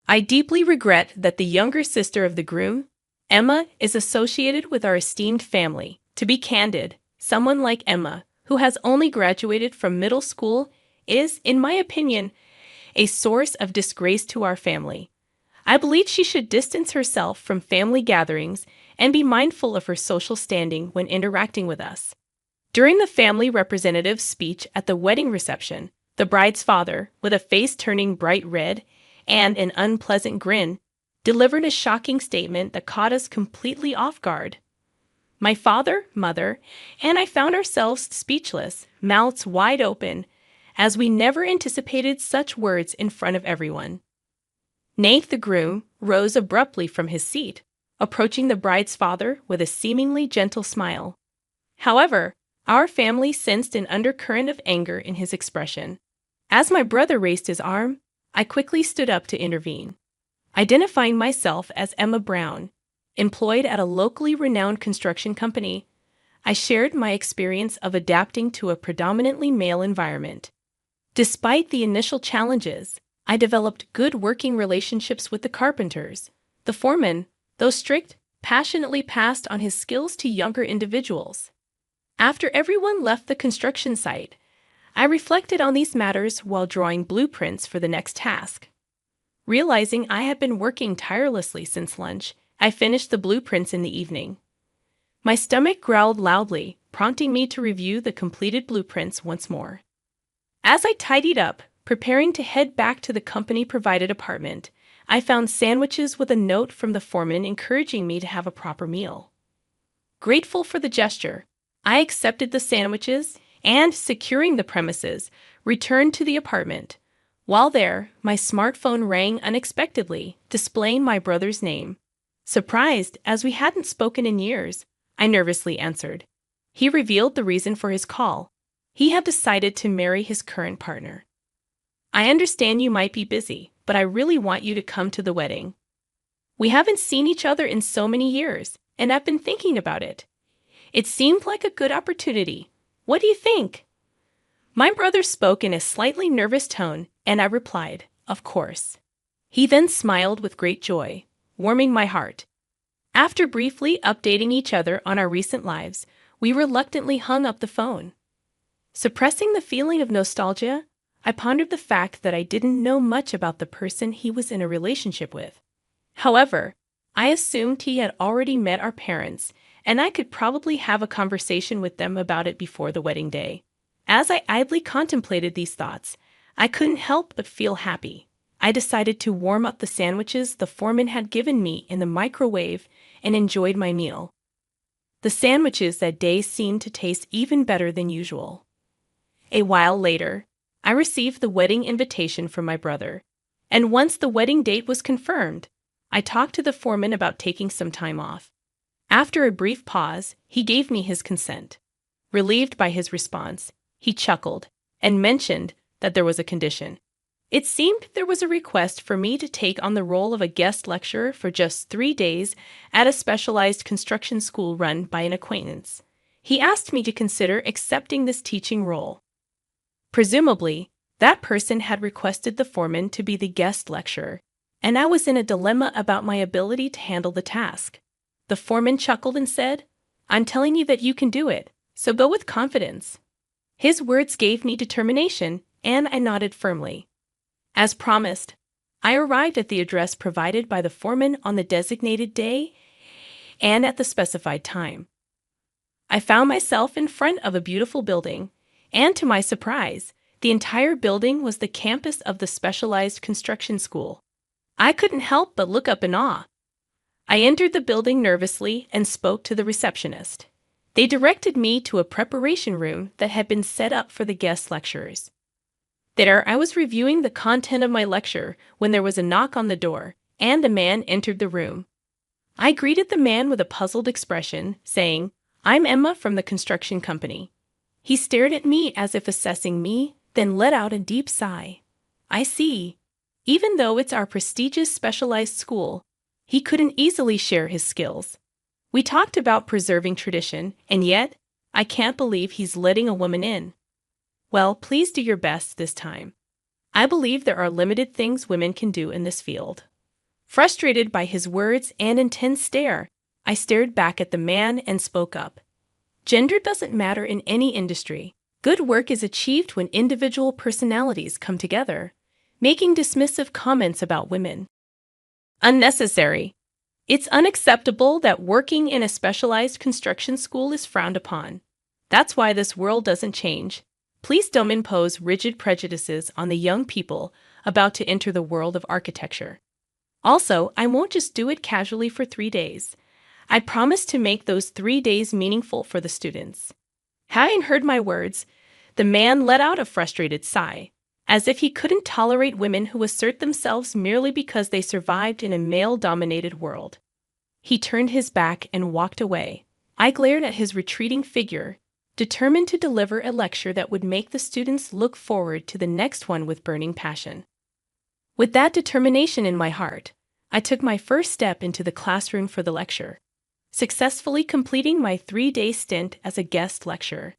I deeply regret that the younger sister of the groom, Emma, is associated with our esteemed family. To be candid, someone like Emma, who has only graduated from middle school, is, in my opinion, a source of disgrace to our family. I believe she should distance herself from family gatherings and be mindful of her social standing when interacting with us. During the family representative's speech at the wedding reception, the bride's father, with a face turning bright red and an unpleasant grin, delivered a shocking statement that caught us completely off guard. My father, mother, and I found ourselves speechless, mouths wide open, as we never anticipated such words in front of everyone. Nate, the groom, rose abruptly from his seat, approaching the bride's father with a seemingly gentle smile. However, our family sensed an undercurrent of anger in his expression. As my brother raised his arm, I quickly stood up to intervene. Identifying myself as Emma Brown, employed at a locally renowned construction company, I shared my experience of adapting to a predominantly male environment. Despite the initial challenges, I developed good working relationships with the carpenters. The foreman, though strict, passionately passed on his skills to younger individuals. After everyone left the construction site, I reflected on these matters while drawing blueprints for the next task. Realizing I had been working tirelessly since lunch, I finished the blueprints in the evening. My stomach growled loudly, prompting me to review the completed blueprints once more. As I tidied up, preparing to head back to the company-provided apartment, I found sandwiches with a note from the foreman encouraging me to have a proper meal. Grateful for the gesture, I accepted the sandwiches and, securing the premises, returned to the apartment. While there, my smartphone rang unexpectedly, displaying my brother's name. Surprised, as we hadn't spoken in years, I nervously answered. He revealed the reason for his call. He had decided to marry his current partner. I understand you might be busy, but I really want you to come to the wedding. We haven't seen each other in so many years, and I've been thinking about it. It seemed like a good opportunity. What do you think? My brother spoke in a slightly nervous tone, and I replied, of course. He then smiled with great joy, warming my heart. After briefly updating each other on our recent lives, we reluctantly hung up the phone. Suppressing the feeling of nostalgia, I pondered the fact that I didn't know much about the person he was in a relationship with. However, I assumed he had already met our parents, and I could probably have a conversation with them about it before the wedding day. As I idly contemplated these thoughts, I couldn't help but feel happy. I decided to warm up the sandwiches the foreman had given me in the microwave and enjoyed my meal. The sandwiches that day seemed to taste even better than usual. A while later, I received the wedding invitation from my brother, and once the wedding date was confirmed, I talked to the foreman about taking some time off. After a brief pause, he gave me his consent. Relieved by his response, he chuckled and mentioned that there was a condition. It seemed there was a request for me to take on the role of a guest lecturer for just 3 days at a specialized construction school run by an acquaintance. He asked me to consider accepting this teaching role. Presumably, that person had requested the foreman to be the guest lecturer, and I was in a dilemma about my ability to handle the task. The foreman chuckled and said, "I'm telling you that you can do it, so go with confidence." His words gave me determination, and I nodded firmly. As promised, I arrived at the address provided by the foreman on the designated day and at the specified time. I found myself in front of a beautiful building, and to my surprise, the entire building was the campus of the specialized construction school. I couldn't help but look up in awe. I entered the building nervously and spoke to the receptionist. They directed me to a preparation room that had been set up for the guest lecturers. There, I was reviewing the content of my lecture when there was a knock on the door, and a man entered the room. I greeted the man with a puzzled expression, saying, "I'm Emma from the construction company." He stared at me as if assessing me, then let out a deep sigh. I see. Even though it's our prestigious specialized school, he couldn't easily share his skills. We talked about preserving tradition, and yet, I can't believe he's letting a woman in. Well, please do your best this time. I believe there are limited things women can do in this field. Frustrated by his words and intense stare, I stared back at the man and spoke up. Gender doesn't matter in any industry. Good work is achieved when individual personalities come together, making dismissive comments about women unnecessary. It's unacceptable that working in a specialized construction school is frowned upon. That's why this world doesn't change. Please don't impose rigid prejudices on the young people about to enter the world of architecture. Also, I won't just do it casually for 3 days. I promise to make those 3 days meaningful for the students. Having heard my words, the man let out a frustrated sigh, as if he couldn't tolerate women who assert themselves merely because they survived in a male-dominated world. He turned his back and walked away. I glared at his retreating figure, determined to deliver a lecture that would make the students look forward to the next one with burning passion. With that determination in my heart, I took my first step into the classroom for the lecture, successfully completing my 3-day stint as a guest lecturer.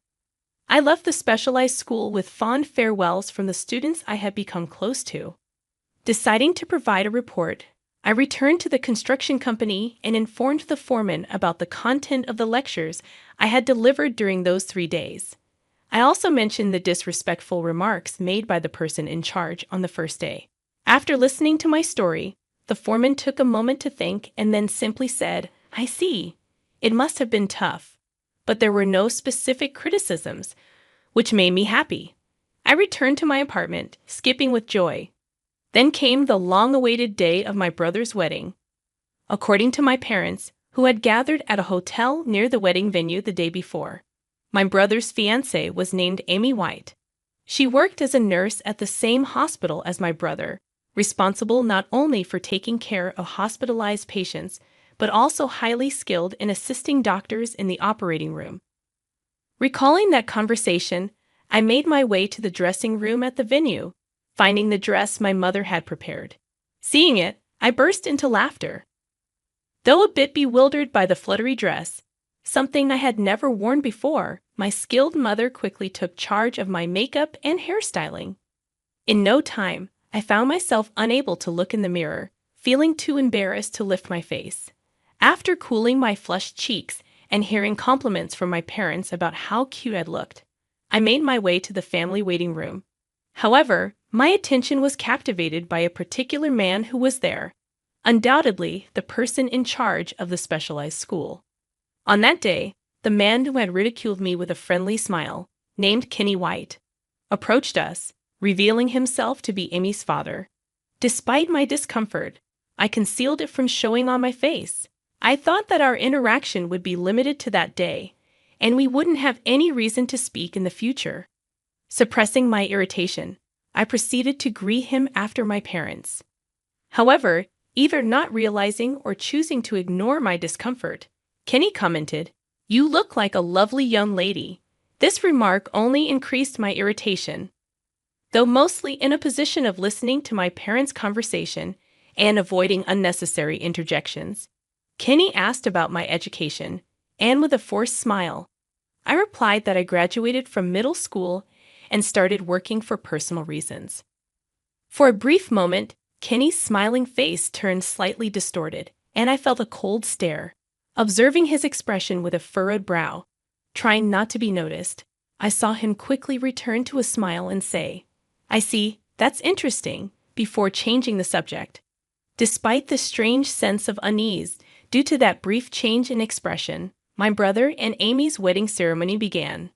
I left the specialized school with fond farewells from the students I had become close to. Deciding to provide a report, I returned to the construction company and informed the foreman about the content of the lectures I had delivered during those 3 days. I also mentioned the disrespectful remarks made by the person in charge on the first day. After listening to my story, the foreman took a moment to think and then simply said, "I see. It must have been tough." But there were no specific criticisms, which made me happy. I returned to my apartment, skipping with joy. Then came the long-awaited day of my brother's wedding. According to my parents, who had gathered at a hotel near the wedding venue the day before, my brother's fiancée was named Amy White. She worked as a nurse at the same hospital as my brother, responsible not only for taking care of hospitalized patients, but also highly skilled in assisting doctors in the operating room. Recalling that conversation, I made my way to the dressing room at the venue, finding the dress my mother had prepared. Seeing it, I burst into laughter. Though a bit bewildered by the fluttery dress, something I had never worn before, my skilled mother quickly took charge of my makeup and hairstyling. In no time, I found myself unable to look in the mirror, feeling too embarrassed to lift my face. After cooling my flushed cheeks and hearing compliments from my parents about how cute I'd looked, I made my way to the family waiting room. However, my attention was captivated by a particular man who was there, undoubtedly the person in charge of the specialized school. On that day, the man who had ridiculed me with a friendly smile, named Kenny White, approached us, revealing himself to be Amy's father. Despite my discomfort, I concealed it from showing on my face. I thought that our interaction would be limited to that day, and we wouldn't have any reason to speak in the future. Suppressing my irritation, I proceeded to greet him after my parents. However, either not realizing or choosing to ignore my discomfort, Kenny commented, "You look like a lovely young lady." This remark only increased my irritation. Though mostly in a position of listening to my parents' conversation and avoiding unnecessary interjections, Kenny asked about my education, and with a forced smile, I replied that I graduated from middle school and started working for personal reasons. For a brief moment, Kenny's smiling face turned slightly distorted, and I felt a cold stare. Observing his expression with a furrowed brow, trying not to be noticed, I saw him quickly return to a smile and say, "I see, that's interesting," before changing the subject. Despite the strange sense of unease due to that brief change in expression, my brother and Amy's wedding ceremony began.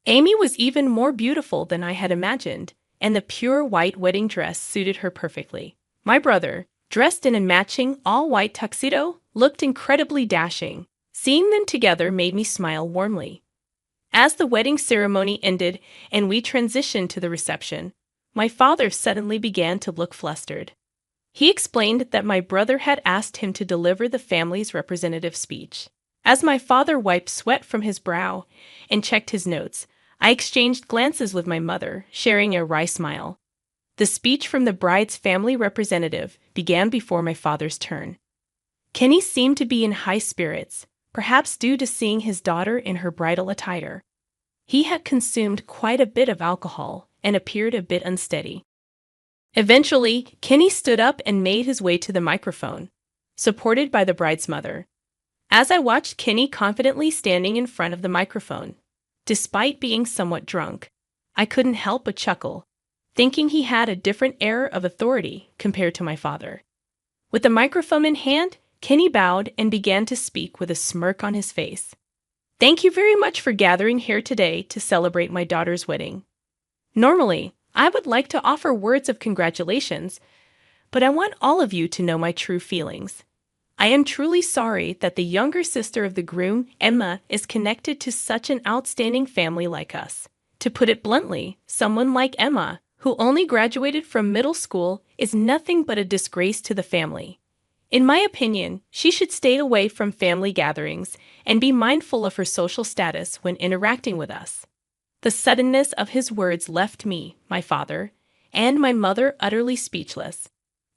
Amy was even more beautiful than I had imagined, and the pure white wedding dress suited her perfectly. My brother, dressed in a matching all-white tuxedo, looked incredibly dashing. Seeing them together made me smile warmly. As the wedding ceremony ended and we transitioned to the reception, my father suddenly began to look flustered. He explained that my brother had asked him to deliver the family's representative speech. As my father wiped sweat from his brow and checked his notes, I exchanged glances with my mother, sharing a wry smile. The speech from the bride's family representative began before my father's turn. Kenny seemed to be in high spirits, perhaps due to seeing his daughter in her bridal attire. He had consumed quite a bit of alcohol and appeared a bit unsteady. Eventually, Kenny stood up and made his way to the microphone, supported by the bride's mother. As I watched Kenny confidently standing in front of the microphone, despite being somewhat drunk, I couldn't help but chuckle, thinking he had a different air of authority compared to my father. With the microphone in hand, Kenny bowed and began to speak with a smirk on his face. "Thank you very much for gathering here today to celebrate my daughter's wedding. Normally, I would like to offer words of congratulations, but I want all of you to know my true feelings. I am truly sorry that the younger sister of the groom, Emma, is connected to such an outstanding family like us. To put it bluntly, someone like Emma, who only graduated from middle school, is nothing but a disgrace to the family. In my opinion, she should stay away from family gatherings and be mindful of her social status when interacting with us." The suddenness of his words left me, my father, and my mother utterly speechless.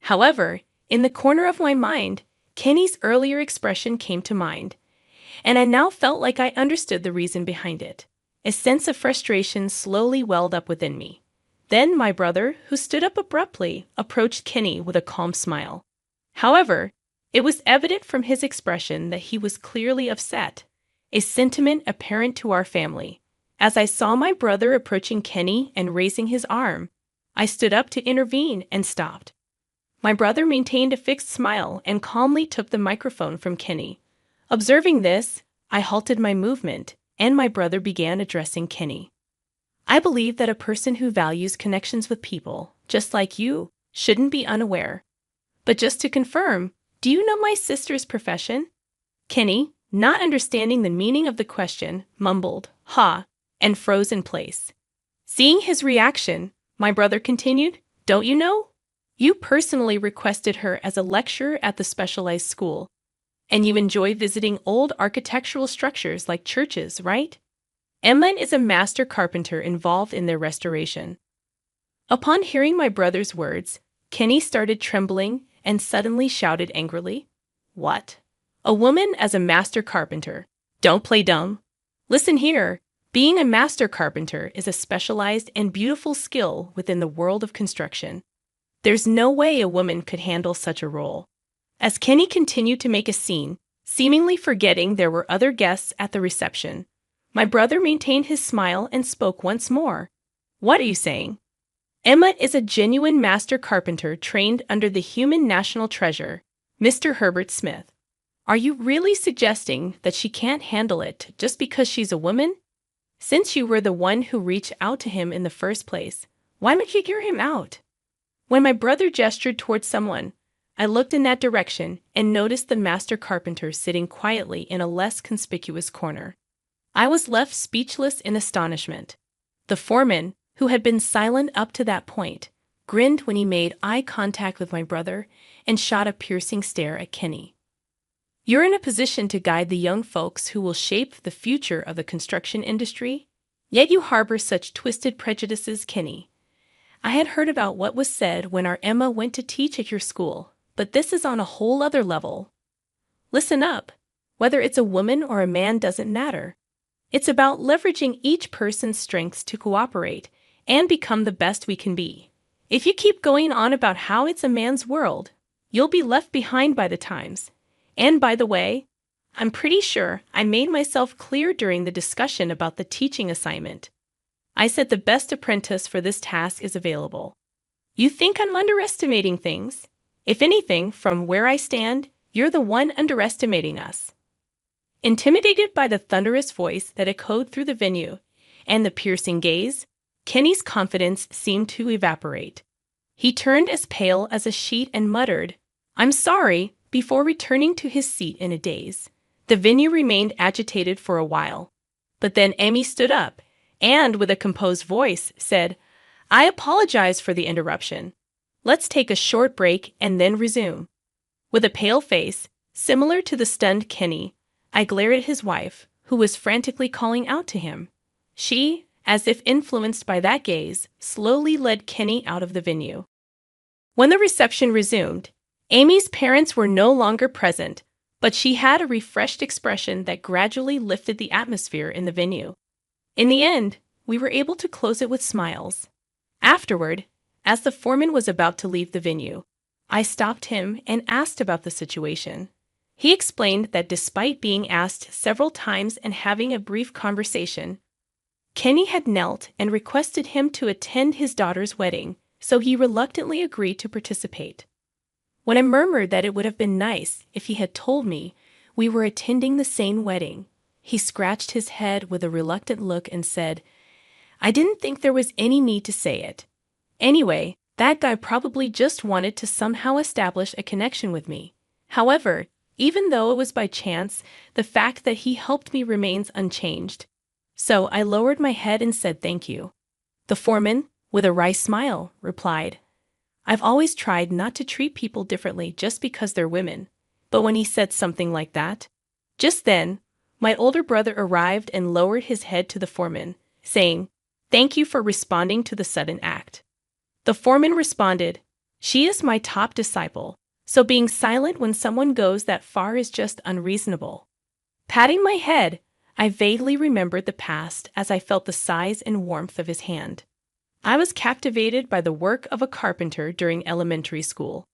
However, in the corner of my mind, Kenny's earlier expression came to mind, and I now felt like I understood the reason behind it. A sense of frustration slowly welled up within me. Then my brother, who stood up abruptly, approached Kenny with a calm smile. However, it was evident from his expression that he was clearly upset, a sentiment apparent to our family. As I saw my brother approaching Kenny and raising his arm, I stood up to intervene and stopped. My brother maintained a fixed smile and calmly took the microphone from Kenny. Observing this, I halted my movement, and my brother began addressing Kenny. "I believe that a person who values connections with people, just like you, shouldn't be unaware. But just to confirm, do you know my sister's profession?" Kenny, not understanding the meaning of the question, mumbled, "Ha," and froze in place. Seeing his reaction, my brother continued, "Don't you know? You personally requested her as a lecturer at the specialized school, and you enjoy visiting old architectural structures like churches, right? Emma is a master carpenter involved in their restoration." Upon hearing my brother's words, Kenny started trembling and suddenly shouted angrily, "What? A woman as a master carpenter? Don't play dumb. Listen here. Being a master carpenter is a specialized and beautiful skill within the world of construction. There's no way a woman could handle such a role." As Kenny continued to make a scene, seemingly forgetting there were other guests at the reception, my brother maintained his smile and spoke once more. "What are you saying? Emma is a genuine master carpenter trained under the human national treasure, Mr. Herbert Smith. Are you really suggesting that she can't handle it just because she's a woman? Since you were the one who reached out to him in the first place, why don't you hear him out?" When my brother gestured towards someone, I looked in that direction and noticed the master carpenter sitting quietly in a less conspicuous corner. I was left speechless in astonishment. The foreman, who had been silent up to that point, grinned when he made eye contact with my brother and shot a piercing stare at Kenny. "You're in a position to guide the young folks who will shape the future of the construction industry, yet you harbor such twisted prejudices, Kenny. I had heard about what was said when our Emma went to teach at your school, but this is on a whole other level. Listen up. Whether it's a woman or a man doesn't matter. It's about leveraging each person's strengths to cooperate and become the best we can be. If you keep going on about how it's a man's world, you'll be left behind by the times. And by the way, I'm pretty sure I made myself clear during the discussion about the teaching assignment. I said the best apprentice for this task is available. You think I'm underestimating things? If anything, from where I stand, you're the one underestimating us." Intimidated by the thunderous voice that echoed through the venue and the piercing gaze, Kenny's confidence seemed to evaporate. He turned as pale as a sheet and muttered, "I'm sorry," before returning to his seat in a daze. The venue remained agitated for a while, but then Amy stood up and, with a composed voice, said, "I apologize for the interruption. Let's take a short break and then resume." With a pale face, similar to the stunned Kenny, I glared at his wife, who was frantically calling out to him. She, as if influenced by that gaze, slowly led Kenny out of the venue. When the reception resumed, Amy's parents were no longer present, but she had a refreshed expression that gradually lifted the atmosphere in the venue. In the end, we were able to close it with smiles. Afterward, As the foreman was about to leave the venue, I stopped him and asked about the situation. He explained that despite being asked several times and having a brief conversation, Kenny had knelt and requested him to attend his daughter's wedding, so he reluctantly agreed to participate. When I murmured that it would have been nice if he had told me we were attending the same wedding, he scratched his head with a reluctant look and said, "I didn't think there was any need to say it. Anyway, that guy probably just wanted to somehow establish a connection with me." However, even though it was by chance, the fact that he helped me remains unchanged. So I lowered my head and said thank you. The foreman, with a wry smile, replied, "I've always tried not to treat people differently just because they're women." But when he said something like that, just then, my older brother arrived and lowered his head to the foreman, saying, "Thank you for responding to the sudden act." The foreman responded, "She is my top disciple, so being silent when someone goes that far is just unreasonable." Patting my head, I vaguely remembered the past as I felt the size and warmth of his hand. I was captivated by the work of a carpenter during elementary school.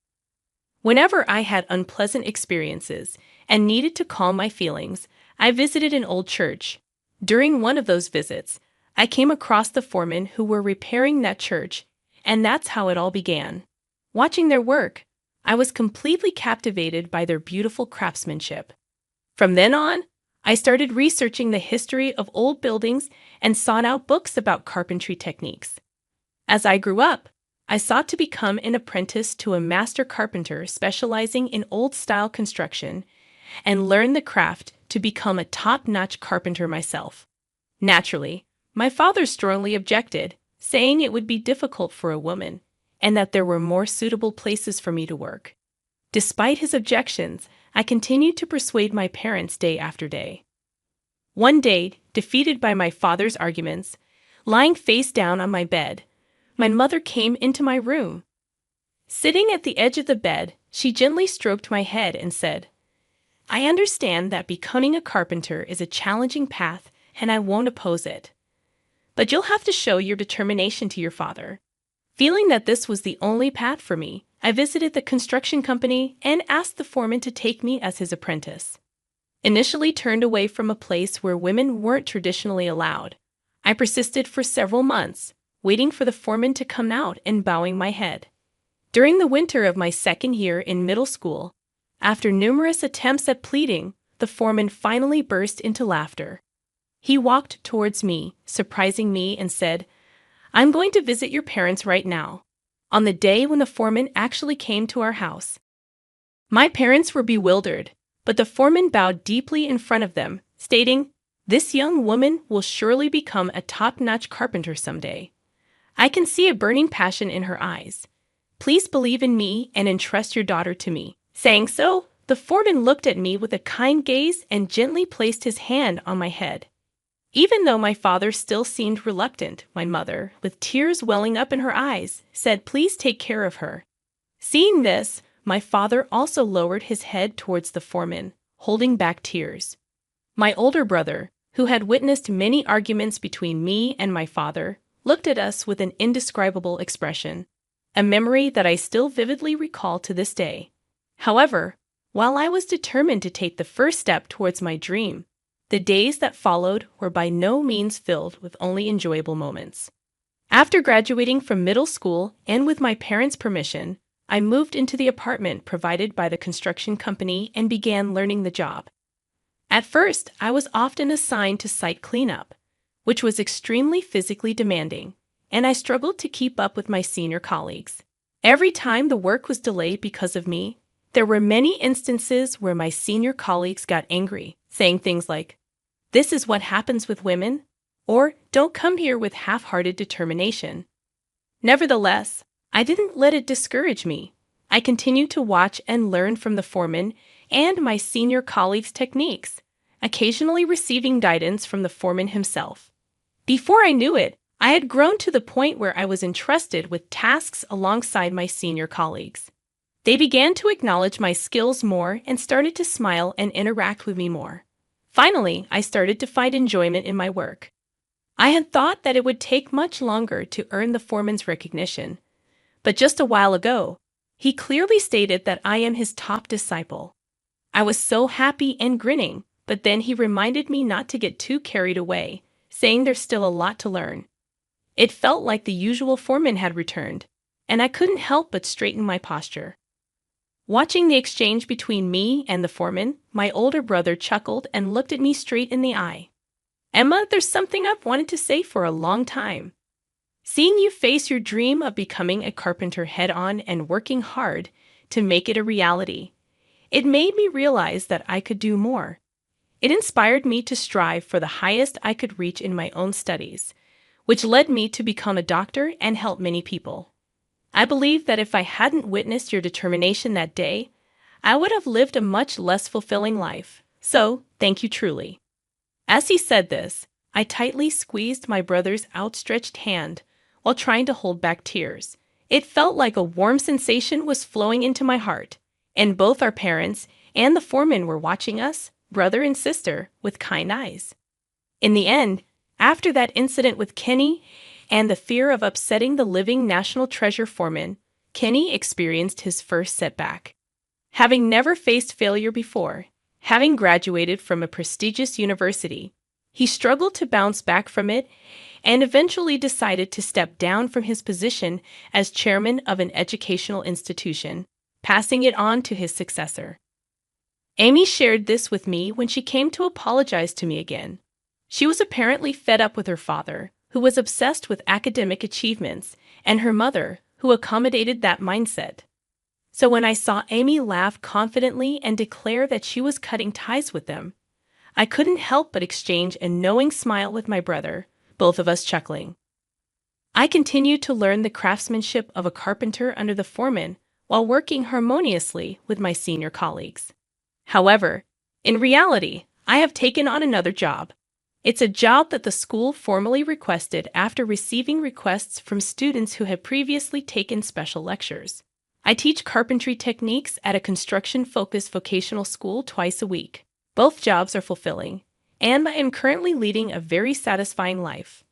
Whenever I had unpleasant experiences and needed to calm my feelings, I visited an old church. During one of those visits, I came across the foremen who were repairing that church, and that's how it all began. Watching their work, I was completely captivated by their beautiful craftsmanship. From then on, I started researching the history of old buildings and sought out books about carpentry techniques. As I grew up, I sought to become an apprentice to a master carpenter specializing in old-style construction and learn the craft to become a top-notch carpenter myself. Naturally, my father strongly objected, saying it would be difficult for a woman and that there were more suitable places for me to work. Despite his objections, I continued to persuade my parents day after day. One day, defeated by my father's arguments, lying face down on my bed, my mother came into my room. Sitting at the edge of the bed, she gently stroked my head and said, "I understand that becoming a carpenter is a challenging path and I won't oppose it. But you'll have to show your determination to your father." Feeling that this was the only path for me, I visited the construction company and asked the foreman to take me as his apprentice. Initially turned away from a place where women weren't traditionally allowed, I persisted for several months, waiting for the foreman to come out and bowing my head. During the winter of my second year in middle school, after numerous attempts at pleading, the foreman finally burst into laughter. He walked towards me, surprising me, and said, "I'm going to visit your parents right now," on the day when the foreman actually came to our house. My parents were bewildered, but the foreman bowed deeply in front of them, stating, "This young woman will surely become a top-notch carpenter someday. I can see a burning passion in her eyes. Please believe in me and entrust your daughter to me." Saying so, the foreman looked at me with a kind gaze and gently placed his hand on my head. Even though my father still seemed reluctant, my mother, with tears welling up in her eyes, said, "Please take care of her." Seeing this, my father also lowered his head towards the foreman, holding back tears. My older brother, who had witnessed many arguments between me and my father, looked at us with an indescribable expression, a memory that I still vividly recall to this day. However, while I was determined to take the first step towards my dream, the days that followed were by no means filled with only enjoyable moments. After graduating from middle school and with my parents' permission, I moved into the apartment provided by the construction company and began learning the job. At first, I was often assigned to site cleanup, which was extremely physically demanding, and I struggled to keep up with my senior colleagues. Every time the work was delayed because of me, there were many instances where my senior colleagues got angry, saying things like, "This is what happens with women," or "Don't come here with half-hearted determination." Nevertheless, I didn't let it discourage me. I continued to watch and learn from the foreman and my senior colleagues' techniques, occasionally receiving guidance from the foreman himself. Before I knew it, I had grown to the point where I was entrusted with tasks alongside my senior colleagues. They began to acknowledge my skills more and started to smile and interact with me more. Finally, I started to find enjoyment in my work. I had thought that it would take much longer to earn the foreman's recognition, But just a while ago, he clearly stated that I am his top disciple. I was so happy and grinning, but then he reminded me not to get too carried away, saying there's still a lot to learn. It felt like the usual foreman had returned, and I couldn't help but straighten my posture. Watching the exchange between me and the foreman, my older brother chuckled and looked at me straight in the eye. Emma, there's something I've wanted to say for a long time. Seeing you face your dream of becoming a carpenter head-on and working hard to make it a reality, it made me realize that I could do more. It inspired me to strive for the highest I could reach in my own studies, which led me to become a doctor and help many people. I believe that if I hadn't witnessed your determination that day, I would have lived a much less fulfilling life. So, thank you truly. As he said this, I tightly squeezed my brother's outstretched hand while trying to hold back tears. It felt like a warm sensation was flowing into my heart, and both our parents and the foreman were watching us, brother and sister, with kind eyes. In the end, after that incident with Kenny and the fear of upsetting the living National Treasure foreman, Kenny experienced his first setback. Having never faced failure before, having graduated from a prestigious university, he struggled to bounce back from it and eventually decided to step down from his position as chairman of an educational institution, passing it on to his successor. Amy shared this with me when she came to apologize to me again. She was apparently fed up with her father, who was obsessed with academic achievements, and her mother, who accommodated that mindset. So when I saw Amy laugh confidently and declare that she was cutting ties with them, I couldn't help but exchange a knowing smile with my brother, both of us chuckling. I continued to learn the craftsmanship of a carpenter under the foreman while working harmoniously with my senior colleagues. However, in reality, I have taken on another job. It's a job that the school formally requested after receiving requests from students who had previously taken special lectures. I teach carpentry techniques at a construction-focused vocational school twice a week. Both jobs are fulfilling, and I am currently leading a very satisfying life.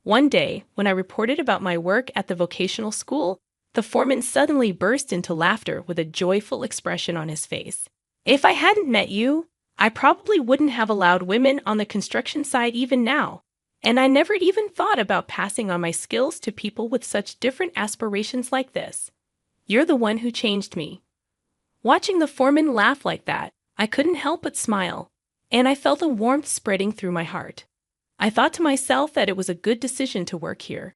One day, when I reported about my work at the vocational school, the foreman suddenly burst into laughter with a joyful expression on his face. If I hadn't met you, I probably wouldn't have allowed women on the construction side even now, and I never even thought about passing on my skills to people with such different aspirations like this. You're the one who changed me. Watching the foreman laugh like that, I couldn't help but smile, and I felt a warmth spreading through my heart. I thought to myself that it was a good decision to work here.